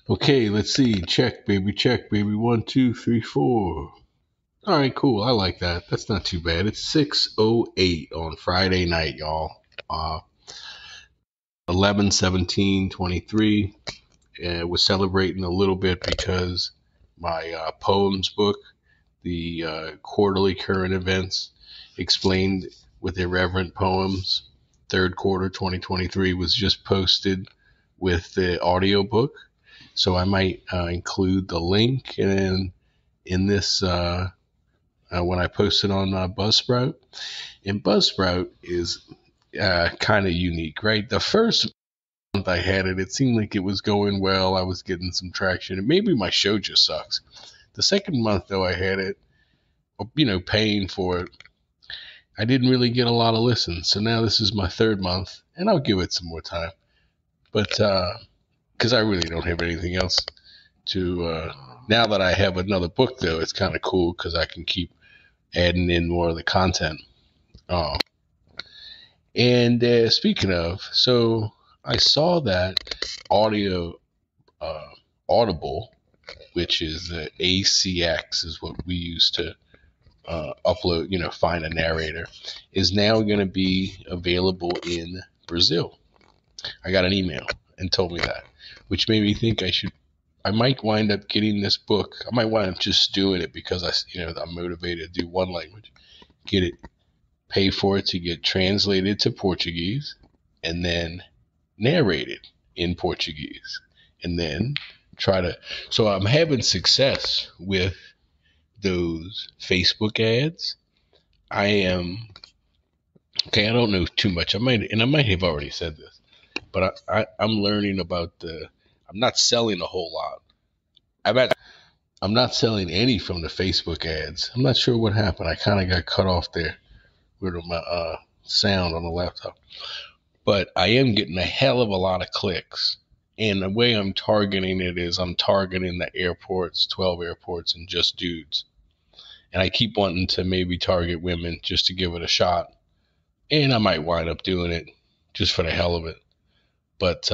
Okay, let's see. Check, baby, check, baby. One, two, three, four. All right, cool. I like that. That's not too bad. It's 6:08 on Friday night, y'all. 11/17/23. We're celebrating a little bit because my poems book, the quarterly current events explained with irreverent poems, third quarter 2023 was just posted with the audiobook. So I might include the link in this when I post it on Buzzsprout. And Buzzsprout is kind of unique, right? The first month I had it, it seemed like it was going well. I was getting some traction, and maybe my show just sucks. The second month, though, I had it, paying for it. I didn't really get a lot of listens. So now this is my third month, and I'll give it some more time. But because I really don't have anything else to. Now that I have another book, though, it's kind of cool because I can keep adding in more of the content. Uh, and speaking of, so I saw that uh, Audible, which is ACX, is what we use to upload, find a narrator, is now going to be available in Brazil. I got an email and told me that, which made me think I might wind up getting this book. I might wind up just doing it because I'm motivated to do one language, get it, pay for it to get translated to Portuguese, and then narrated in Portuguese, and then try to. So I'm having success with those Facebook ads. I am okay. I don't know too much. I might have already said this, but I'm learning about I'm not selling a whole lot. I'm not selling any from the Facebook ads. I'm not sure what happened. I kind of got cut off there with my sound on the laptop. But I am getting a hell of a lot of clicks. And the way I'm targeting it is I'm targeting the airports, 12 airports, and just dudes. And I keep wanting to maybe target women just to give it a shot. And I might wind up doing it just for the hell of it. But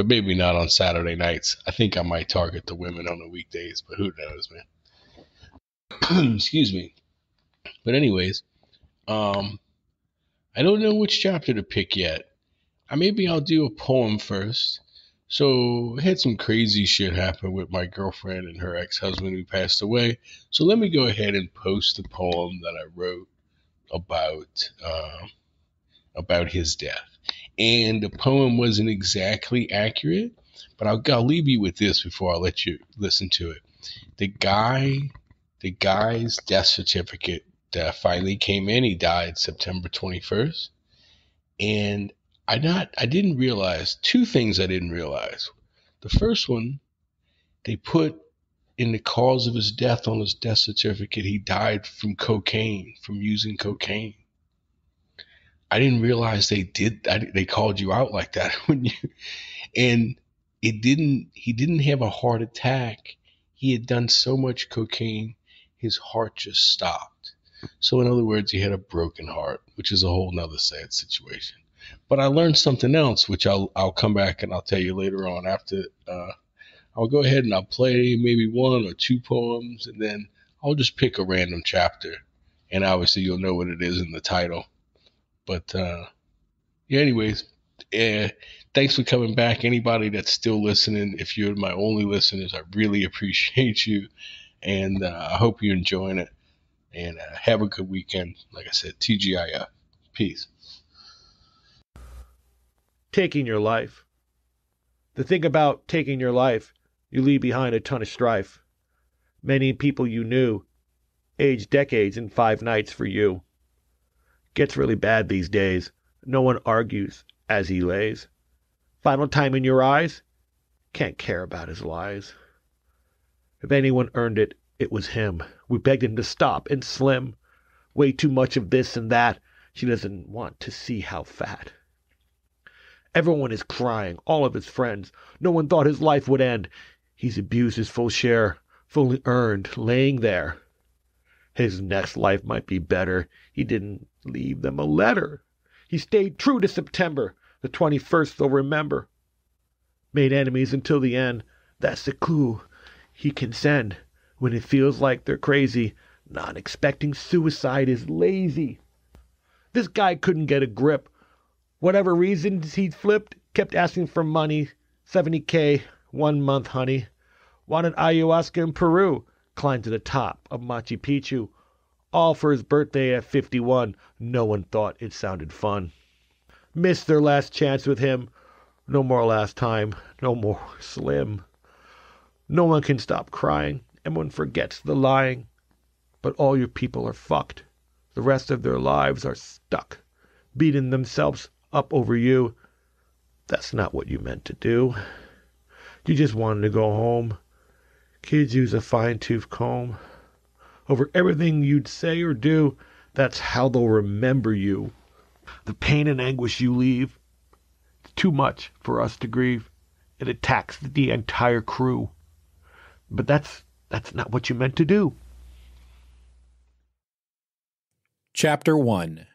maybe not on Saturday nights. I think I might target the women on the weekdays, but who knows, man. Excuse me. But anyways, I don't know which chapter to pick yet. Maybe I'll do a poem first. So I had some crazy shit happen with my girlfriend and her ex-husband who passed away. So let me go ahead and post the poem that I wrote about his death. And the poem wasn't exactly accurate, but I'll leave you with this before I let you listen to it. The guy's death certificate finally came in. He died September 21st. And I didn't realize two things I didn't realize. The first one, they put in the cause of his death on his death certificate, he died from cocaine, from using cocaine. I didn't realize they called you out like that and he didn't have a heart attack. He had done so much cocaine, his heart just stopped. So in other words, he had a broken heart, which is a whole nother sad situation. But I learned something else, which I'll come back and I'll tell you later on after. I'll go ahead and I'll play maybe one or two poems, and then I'll just pick a random chapter, and obviously you'll know what it is in the title. But yeah, anyways, thanks for coming back. Anybody that's still listening, if you're my only listeners, I really appreciate you, and I hope you're enjoying it. And have a good weekend. Like I said, TGIF. Peace. Taking your life. The thing about taking your life, you leave behind a ton of strife. Many people you knew, aged decades in 5 nights for you. Gets really bad these days. No one argues as he lays. Final time in your eyes, can't care about his lies. If anyone earned it, it was him. We begged him to stop and slim. Way too much of this and that. She doesn't want to see how fat. Everyone is crying, all of his friends. No one thought his life would end. He's abused his full share, fully earned, laying there. His next life might be better. He didn't leave them a letter. He stayed true to September. The 21st they'll remember. Made enemies until the end. That's the clue he can send when it feels like they're crazy. Not expecting suicide is lazy. This guy couldn't get a grip. Whatever reasons he'd flipped, kept asking for money. 70K, 1 month, honey. Wanted ayahuasca in Peru. Climbed to the top of Machu Picchu. All for his birthday at 51. No one thought it sounded fun. Missed their last chance with him. No more last time. No more Slim. No one can stop crying. Everyone forgets the lying. But all your people are fucked. The rest of their lives are stuck, beating themselves up over you. That's not what you meant to do. You just wanted to go home. Kids use a fine-tooth comb over everything you'd say or do. That's how they'll remember you. The pain and anguish you leave, it's too much for us to grieve. It attacks the entire crew. But that's not what you meant to do. Chapter 1.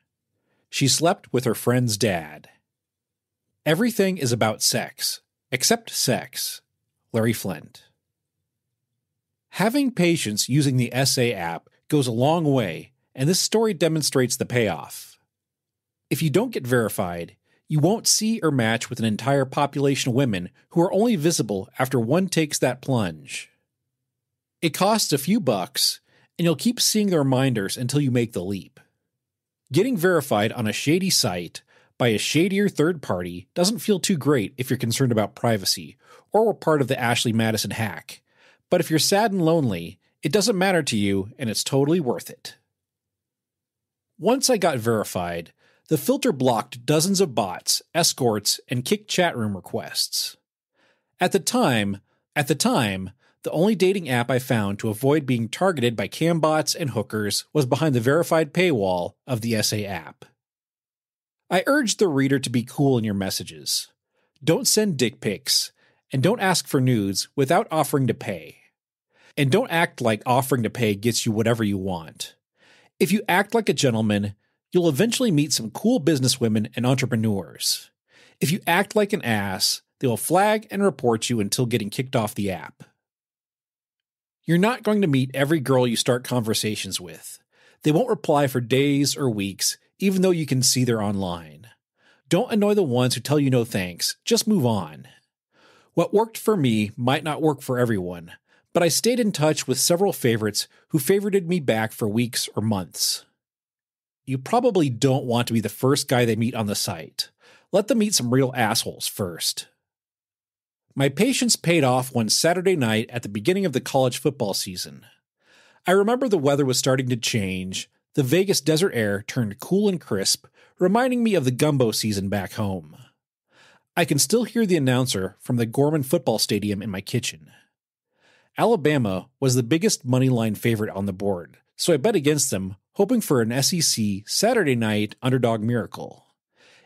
She slept with her friend's dad. Everything is about sex, except sex. Larry Flint. Having patience using the SA app goes a long way, and this story demonstrates the payoff. If you don't get verified, you won't see or match with an entire population of women who are only visible after one takes that plunge. It costs a few bucks, and you'll keep seeing the reminders until you make the leap. Getting verified on a shady site by a shadier third party doesn't feel too great if you're concerned about privacy or were part of the Ashley Madison hack. But if you're sad and lonely, it doesn't matter to you and it's totally worth it. Once I got verified, the filter blocked dozens of bots, escorts, and kick chat room requests. At the time, the only dating app I found to avoid being targeted by cambots and hookers was behind the verified paywall of the SA app. I urge the reader to be cool in your messages. Don't send dick pics, and don't ask for nudes without offering to pay. And don't act like offering to pay gets you whatever you want. If you act like a gentleman, you'll eventually meet some cool businesswomen and entrepreneurs. If you act like an ass, they will flag and report you until getting kicked off the app. You're not going to meet every girl you start conversations with. They won't reply for days or weeks, even though you can see they're online. Don't annoy the ones who tell you no thanks, just move on. What worked for me might not work for everyone, but I stayed in touch with several favorites who favorited me back for weeks or months. You probably don't want to be the first guy they meet on the site. Let them meet some real assholes first. My patience paid off one Saturday night at the beginning of the college football season. I remember the weather was starting to change. The Vegas desert air turned cool and crisp, reminding me of the gumbo season back home. I can still hear the announcer from the Gorman football stadium in my kitchen. Alabama was the biggest moneyline favorite on the board, so I bet against them, hoping for an SEC Saturday night underdog miracle.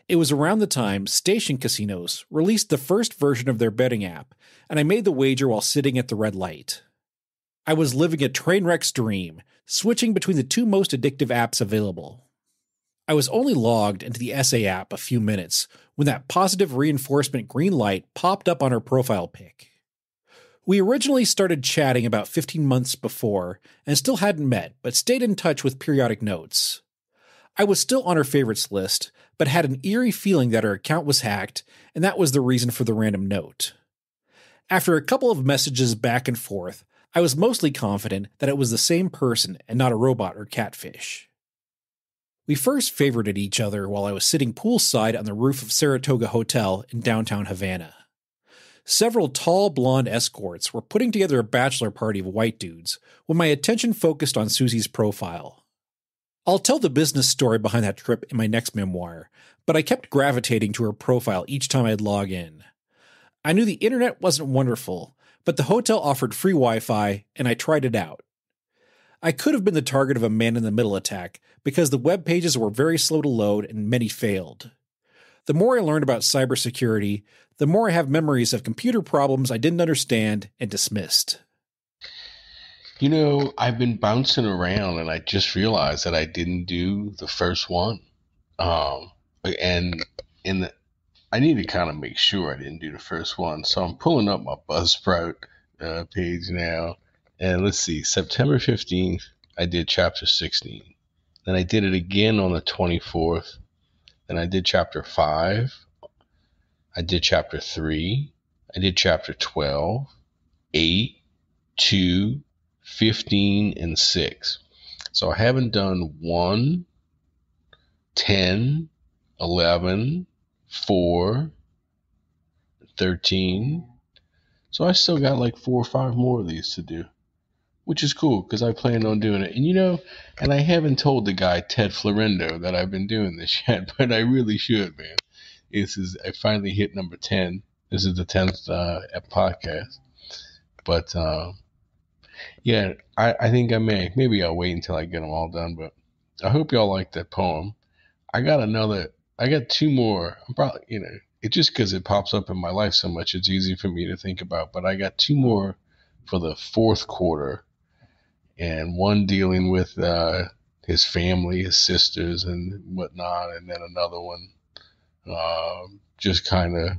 It was around the time Station Casinos released the first version of their betting app, and I made the wager while sitting at the red light. I was living a train wreck's dream, switching between the two most addictive apps available. I was only logged into the SA app a few minutes when that positive reinforcement green light popped up on her profile pic. We originally started chatting about 15 months before and still hadn't met, but stayed in touch with periodic notes. I was still on her favorites list, but had an eerie feeling that her account was hacked, and that was the reason for the random note. After a couple of messages back and forth, I was mostly confident that it was the same person and not a robot or catfish. We first favorited each other while I was sitting poolside on the roof of Saratoga Hotel in downtown Havana. Several tall blonde escorts were putting together a bachelor party of white dudes when my attention focused on Susie's profile. I'll tell the business story behind that trip in my next memoir, but I kept gravitating to her profile each time I'd log in. I knew the internet wasn't wonderful, but the hotel offered free Wi-Fi, and I tried it out. I could have been the target of a man-in-the-middle attack because the web pages were very slow to load and many failed. The more I learned about cybersecurity, the more I have memories of computer problems I didn't understand and dismissed. You know, I've been bouncing around and I just realized that I didn't do the first one. And I need to kind of make sure I didn't do the first one. So I'm pulling up my Buzzsprout page now. And let's see, September 15th, I did chapter 16. Then I did it again on the 24th. Then I did chapter 5. I did chapter 3. I did chapter 12, 8, 2, 15, and 6. So I haven't done 1, 10, 11, 4, 13. So I still got like 4 or 5 more of these to do, which is cool because I plan on doing it. And and I haven't told the guy Ted Florendo that I've been doing this yet, but I really should, man. I finally hit number 10. This is the 10th podcast. But yeah, I think I may. Maybe I'll wait until I get them all done. But I hope y'all like that poem. I got 2 more. I'm probably, it's just because it pops up in my life so much, it's easy for me to think about. But I got 2 more for the 4th quarter, and one dealing with his family, his sisters, and whatnot, and then another one just kind of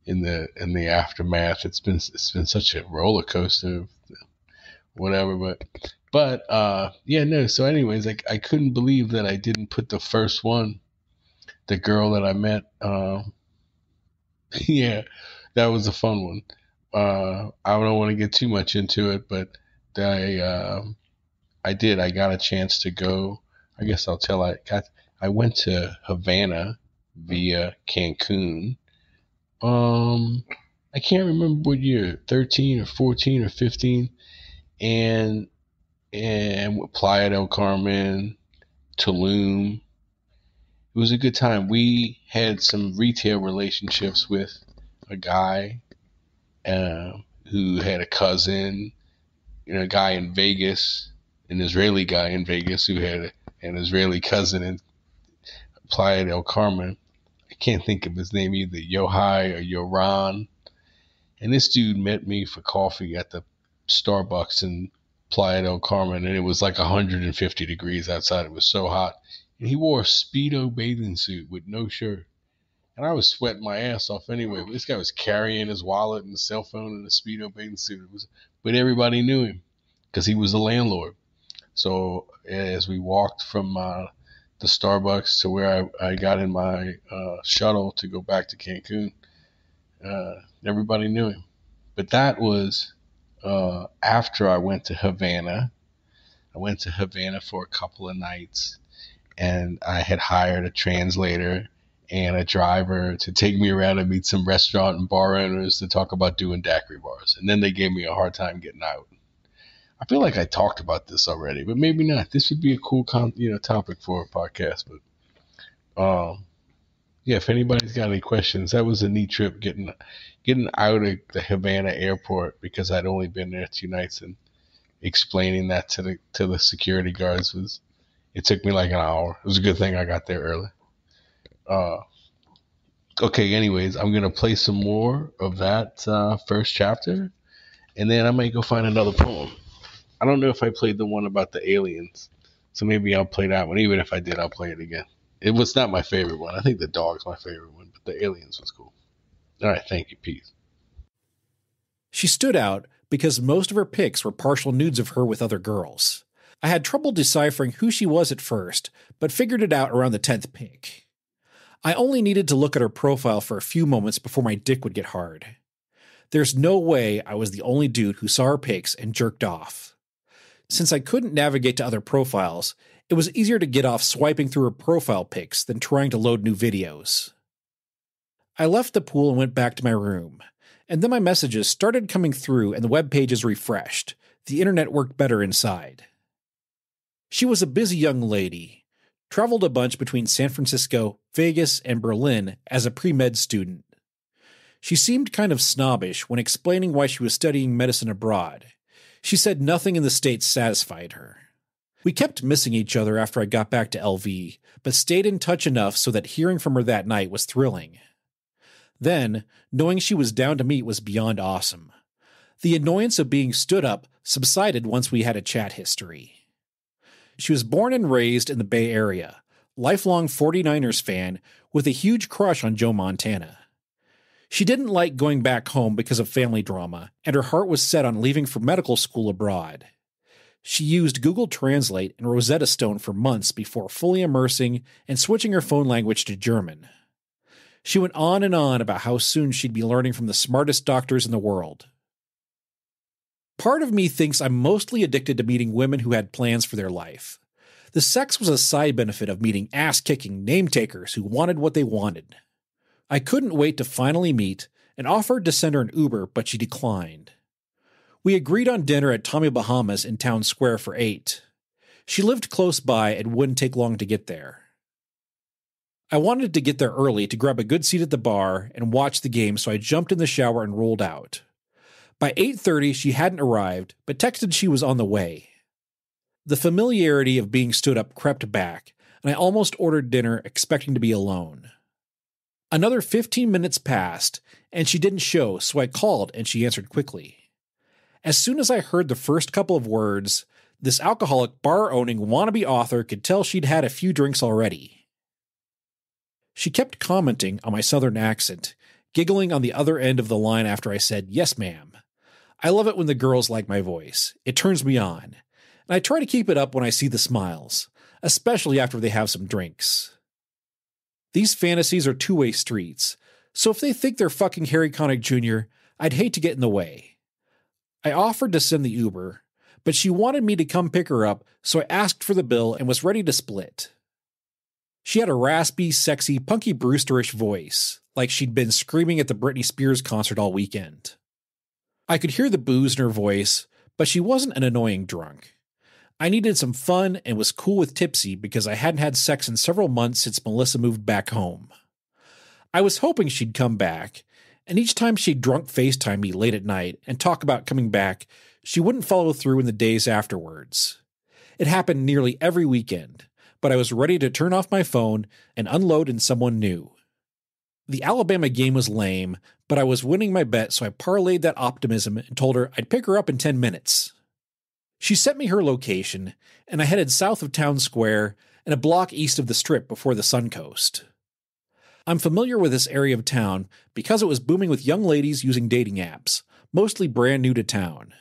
in the aftermath. It's been such a roller coaster, whatever. But yeah, no. So anyways, I couldn't believe that I didn't put the first one, the girl that I met. Yeah, that was a fun one. I don't want to get too much into it, but I did. I got a chance to go. I guess I'll tell. I went to Havana via Cancun. I can't remember what year, 13 or 14 or 15, and Playa del Carmen, Tulum. It was a good time. We had some retail relationships with a guy who had a cousin, a guy in Vegas, an Israeli guy in Vegas who had an Israeli cousin in Playa del Carmen. I can't think of his name either, Yohai or Yoran. And this dude met me for coffee at the Starbucks in Playa del Carmen, and it was like 150 degrees outside. It was so hot. And he wore a Speedo bathing suit with no shirt. And I was sweating my ass off anyway. But this guy was carrying his wallet and his cell phone in a Speedo bathing suit. But everybody knew him because he was the landlord. So as we walked from the Starbucks to where I got in my shuttle to go back to Cancun, everybody knew him. But that was after I went to Havana. I went to Havana for a couple of nights, and I had hired a translator and a driver to take me around and meet some restaurant and bar owners to talk about doing daiquiri bars. And then they gave me a hard time getting out. I feel like I talked about this already, but maybe not. This would be a cool topic for a podcast. But yeah, if anybody's got any questions, that was a neat trip getting out of the Havana airport, because I'd only been there 2 nights, and explaining that to the security guards it took me like an hour. It was a good thing I got there early. Okay, anyways, I'm gonna play some more of that first chapter, and then I might go find another poem. I don't know if I played the one about the aliens, so maybe I'll play that one. Even if I did, I'll play it again. It was not my favorite one. I think the dog's my favorite one, but the aliens was cool. All right, thank you. Peace. She stood out because most of her pics were partial nudes of her with other girls. I had trouble deciphering who she was at first, but figured it out around the 10th pic. I only needed to look at her profile for a few moments before my dick would get hard. There's no way I was the only dude who saw her pics and jerked off. Since I couldn't navigate to other profiles, it was easier to get off swiping through her profile pics than trying to load new videos. I left the pool and went back to my room, and then my messages started coming through and the web pages refreshed. The internet worked better inside. She was a busy young lady, traveled a bunch between San Francisco, Vegas, and Berlin as a pre-med student. She seemed kind of snobbish when explaining why she was studying medicine abroad. She said nothing in the States satisfied her. We kept missing each other after I got back to LV, but stayed in touch enough so that hearing from her that night was thrilling. Then, knowing she was down to meet was beyond awesome. The annoyance of being stood up subsided once we had a chat history. She was born and raised in the Bay Area, lifelong 49ers fan with a huge crush on Joe Montana. She didn't like going back home because of family drama, and her heart was set on leaving for medical school abroad. She used Google Translate and Rosetta Stone for months before fully immersing and switching her phone language to German. She went on and on about how soon she'd be learning from the smartest doctors in the world. Part of me thinks I'm mostly addicted to meeting women who had plans for their life. The sex was a side benefit of meeting ass-kicking name-takers who wanted what they wanted. I couldn't wait to finally meet and offered to send her an Uber, but she declined. We agreed on dinner at Tommy Bahama's in Town Square for 8. She lived close by and wouldn't take long to get there. I wanted to get there early to grab a good seat at the bar and watch the game, so I jumped in the shower and rolled out. By 8:30, she hadn't arrived, but texted she was on the way. The familiarity of being stood up crept back, and I almost ordered dinner expecting to be alone. Another 15 minutes passed, and she didn't show, so I called and she answered quickly. As soon as I heard the first couple of words, this alcoholic bar-owning wannabe author could tell she'd had a few drinks already. She kept commenting on my southern accent, giggling on the other end of the line after I said, "Yes, ma'am." I love it when the girls like my voice. It turns me on. And I try to keep it up when I see the smiles, especially after they have some drinks. These fantasies are two-way streets, so if they think they're fucking Harry Connick Jr., I'd hate to get in the way. I offered to send the Uber, but she wanted me to come pick her up, so I asked for the bill and was ready to split. She had a raspy, sexy, Punky Brewster-ish voice, like she'd been screaming at the Britney Spears concert all weekend. I could hear the booze in her voice, but she wasn't an annoying drunk. I needed some fun and was cool with tipsy because I hadn't had sex in several months since Melissa moved back home. I was hoping she'd come back, and each time she'd drunk FaceTime me late at night and talk about coming back, she wouldn't follow through in the days afterwards. It happened nearly every weekend, but I was ready to turn off my phone and unload in someone new. The Alabama game was lame, but I was winning my bet, so I parlayed that optimism and told her I'd pick her up in 10 minutes. She sent me her location, and I headed south of Town Square and a block east of the Strip before the Suncoast. I'm familiar with this area of town because it was booming with young ladies using dating apps, mostly brand new to town.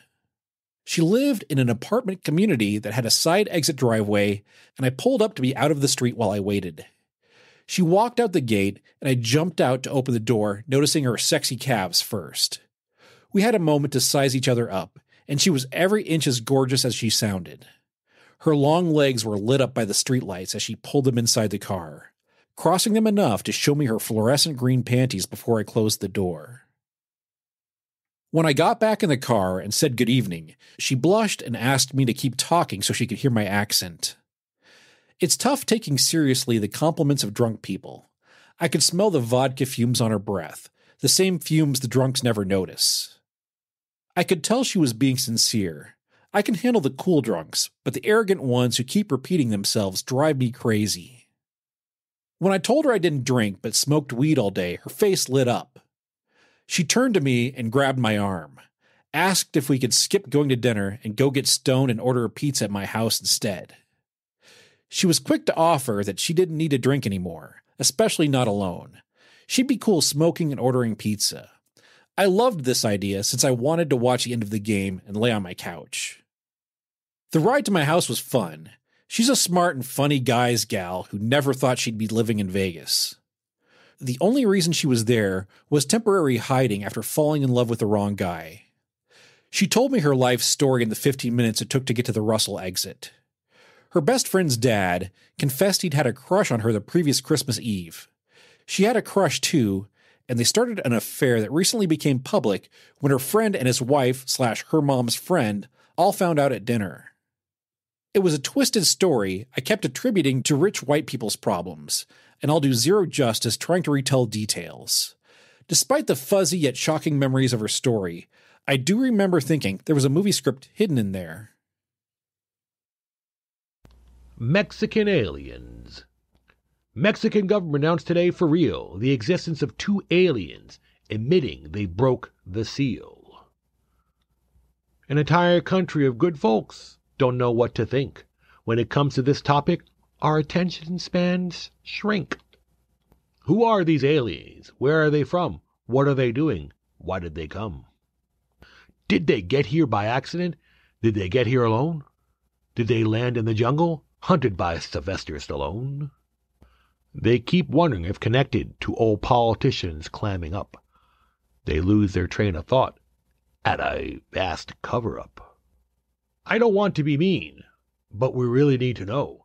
She lived in an apartment community that had a side exit driveway, and I pulled up to be out of the street while I waited. She walked out the gate, and I jumped out to open the door, noticing her sexy calves first. We had a moment to size each other up, and she was every inch as gorgeous as she sounded. Her long legs were lit up by the streetlights as she pulled them inside the car, crossing them enough to show me her fluorescent green panties before I closed the door. When I got back in the car and said good evening, she blushed and asked me to keep talking so she could hear my accent. It's tough taking seriously the compliments of drunk people. I could smell the vodka fumes on her breath, the same fumes the drunks never notice. I could tell she was being sincere. I can handle the cool drunks, but the arrogant ones who keep repeating themselves drive me crazy. When I told her I didn't drink but smoked weed all day, her face lit up. She turned to me and grabbed my arm, asked if we could skip going to dinner and go get stoned and order a pizza at my house instead. She was quick to offer that she didn't need to drink anymore, especially not alone. She'd be cool smoking and ordering pizza. I loved this idea since I wanted to watch the end of the game and lay on my couch. The ride to my house was fun. She's a smart and funny guy's gal who never thought she'd be living in Vegas. The only reason she was there was temporary hiding after falling in love with the wrong guy. She told me her life story in the 15 minutes it took to get to the Russell exit. Her best friend's dad confessed he'd had a crush on her the previous Christmas Eve. She had a crush too, and they started an affair that recently became public when her friend and his wife/her mom's friend all found out at dinner. It was a twisted story I kept attributing to rich white people's problems, and I'll do zero justice trying to retell details. Despite the fuzzy yet shocking memories of her story, I do remember thinking there was a movie script hidden in there. Mexican aliens. Mexican government announced today for real the existence of 2 aliens, admitting they broke the seal. An entire country of good folks don't know what to think. When it comes to this topic, our attention spans shrink. Who are these aliens? Where are they from? What are they doing? Why did they come? Did they get here by accident? Did they get here alone? Did they land in the jungle, hunted by Sylvester Stallone? They keep wondering if connected to old politicians clamming up. They lose their train of thought at a vast cover-up. I don't want to be mean, but we really need to know.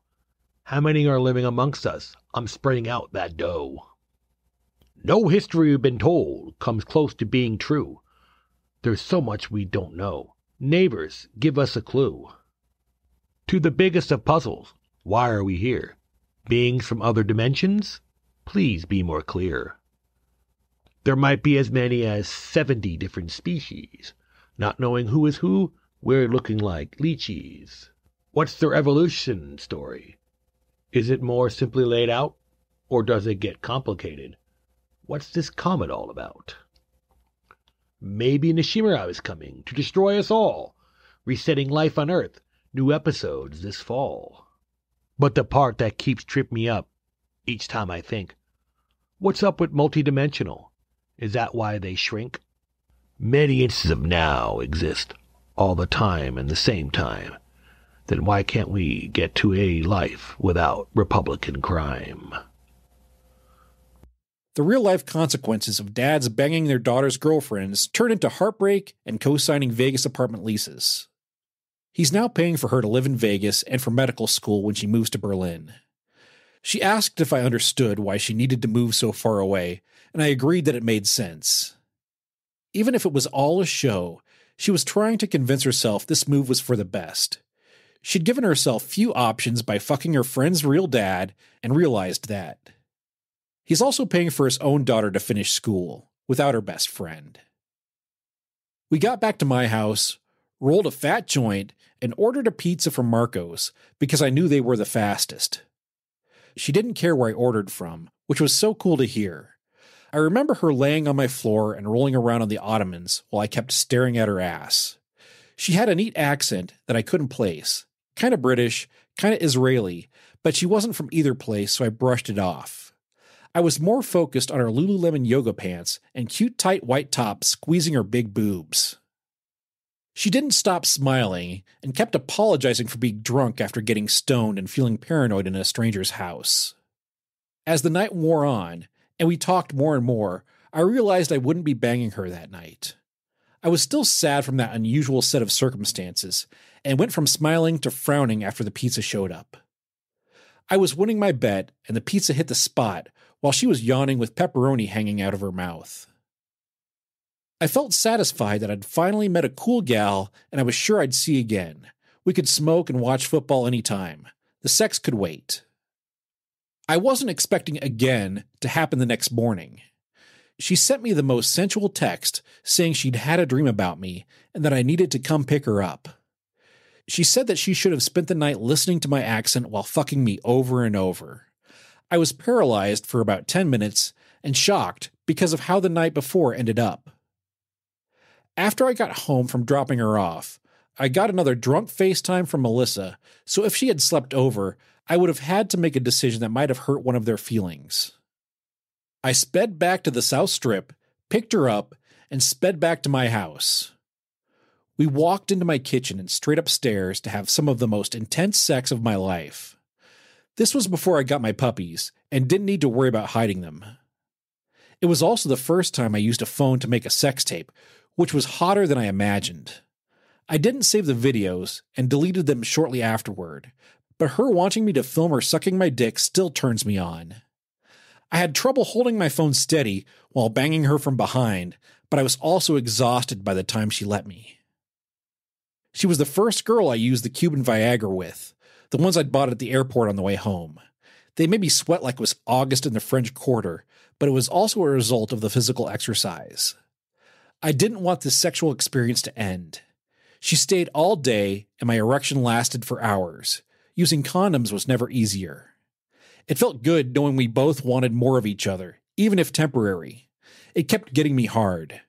How many are living amongst us? I'm spreading out that dough. No history we've been told comes close to being true. There's so much we don't know. Neighbors, give us a clue. To the biggest of puzzles, why are we here? Beings from other dimensions? Please be more clear. There might be as many as 70 different species. Not knowing who is who, we're looking like lychees. What's their evolution story? Is it more simply laid out, or does it get complicated? What's this comet all about? Maybe Nishimura is coming to destroy us all, resetting life on Earth. New episodes this fall. But the part that keeps tripping me up each time I think, what's up with multidimensional? Is that why they shrink? Many instances of now exist all the time and the same time. Then why can't we get to a life without Republican crime? The real-life consequences of dads banging their daughter's girlfriends turn into heartbreak and co-signing Vegas apartment leases. He's now paying for her to live in Vegas and for medical school when she moves to Berlin. She asked if I understood why she needed to move so far away, and I agreed that it made sense. Even if it was all a show, she was trying to convince herself this move was for the best. She'd given herself few options by fucking her friend's real dad and realized that. He's also paying for his own daughter to finish school, without her best friend. We got back to my house, rolled a fat joint, and ordered a pizza from Marco's because I knew they were the fastest. She didn't care where I ordered from, which was so cool to hear. I remember her laying on my floor and rolling around on the ottomans while I kept staring at her ass. She had a neat accent that I couldn't place. Kind of British, kind of Israeli, but she wasn't from either place, so I brushed it off. I was more focused on her Lululemon yoga pants and cute tight white top squeezing her big boobs. She didn't stop smiling and kept apologizing for being drunk after getting stoned and feeling paranoid in a stranger's house. As the night wore on, and we talked more and more, I realized I wouldn't be banging her that night. I was still sad from that unusual set of circumstances, and went from smiling to frowning after the pizza showed up. I was winning my bet, and the pizza hit the spot, while she was yawning with pepperoni hanging out of her mouth. I felt satisfied that I'd finally met a cool gal, and I was sure I'd see again. We could smoke and watch football anytime. The sex could wait. I wasn't expecting again to happen the next morning. She sent me the most sensual text saying she'd had a dream about me and that I needed to come pick her up. She said that she should have spent the night listening to my accent while fucking me over and over. I was paralyzed for about 10 minutes and shocked because of how the night before ended up. After I got home from dropping her off, I got another drunk FaceTime from Melissa, so if she had slept over, I would have had to make a decision that might have hurt one of their feelings. I sped back to the South Strip, picked her up, and sped back to my house. We walked into my kitchen and straight upstairs to have some of the most intense sex of my life. This was before I got my puppies, and didn't need to worry about hiding them. It was also the first time I used a phone to make a sex tape, which was hotter than I imagined. I didn't save the videos and deleted them shortly afterward, but her wanting me to film her sucking my dick still turns me on. I had trouble holding my phone steady while banging her from behind, but I was also exhausted by the time she let me. She was the first girl I used the Cuban Viagra with, the ones I'd bought at the airport on the way home. They made me sweat like it was August in the French Quarter, but it was also a result of the physical exercise. I didn't want this sexual experience to end. She stayed all day, and my erection lasted for hours. Using condoms was never easier. It felt good knowing we both wanted more of each other, even if temporary. It kept getting me hard.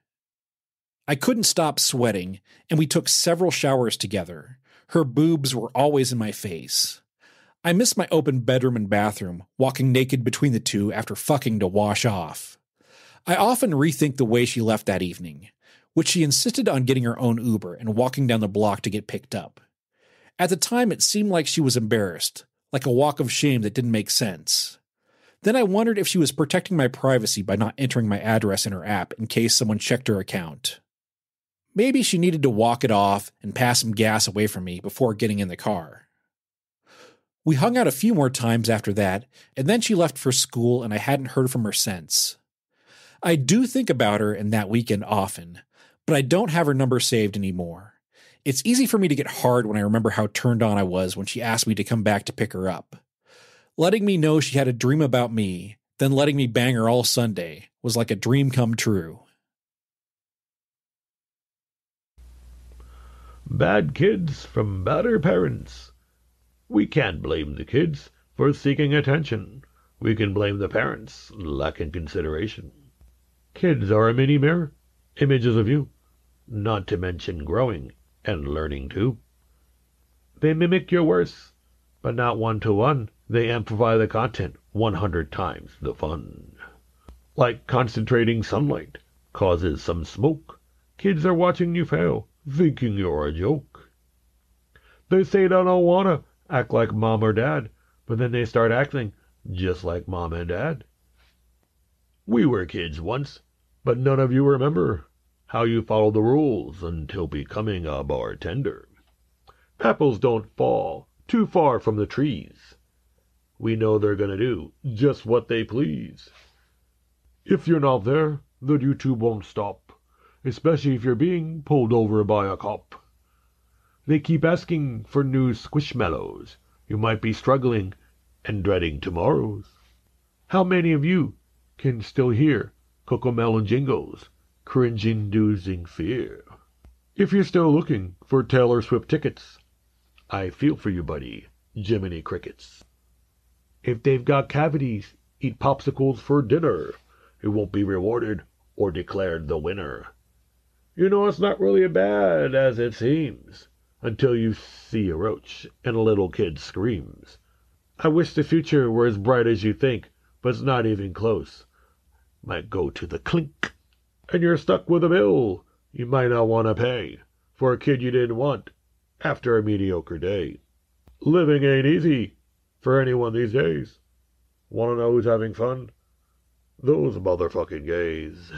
I couldn't stop sweating, and we took several showers together. Her boobs were always in my face. I miss my open bedroom and bathroom, walking naked between the two after fucking to wash off. I often rethink the way she left that evening, which she insisted on getting her own Uber and walking down the block to get picked up. At the time, it seemed like she was embarrassed, like a walk of shame that didn't make sense. Then I wondered if she was protecting my privacy by not entering my address in her app in case someone checked her account. Maybe she needed to walk it off and pass some gas away from me before getting in the car. We hung out a few more times after that, and then she left for school and I hadn't heard from her since. I do think about her and that weekend often, but I don't have her number saved anymore. It's easy for me to get hard when I remember how turned on I was when she asked me to come back to pick her up. Letting me know she had a dream about me, then letting me bang her all Sunday, was like a dream come true. Bad kids from badder parents. We can't blame the kids for seeking attention. We can blame the parents lacking consideration. Kids are a mini mirror, images of you, not to mention growing and learning too. They mimic your worst, but not one-to-one. They amplify the content 100 times the fun. Like concentrating sunlight causes some smoke. Kids are watching you fail, thinking you're a joke. They say they don't wanna act like mom or dad, but then they start acting just like mom and dad. We were kids once, but none of you remember how you followed the rules until becoming a bartender. Apples don't fall too far from the trees. We know they're gonna do just what they please. If you're not there, the YouTube won't stop, especially if you're being pulled over by a cop. They keep asking for new squishmallows. You might be struggling and dreading tomorrows. How many of you can still hear Cocomelon jingles, cringe-inducing fear? If you're still looking for Taylor Swift tickets, I feel for you, buddy, Jiminy Crickets. If they've got cavities, eat popsicles for dinner. It won't be rewarded or declared the winner. You know it's not really as bad as it seems until you see a roach and a little kid screams. I wish the future were as bright as you think, but it's not even close. Might go to the clink, and you're stuck with a bill you might not want to pay for a kid you didn't want after a mediocre day. Living ain't easy for anyone these days. Wanna know who's having fun? Those motherfucking gays.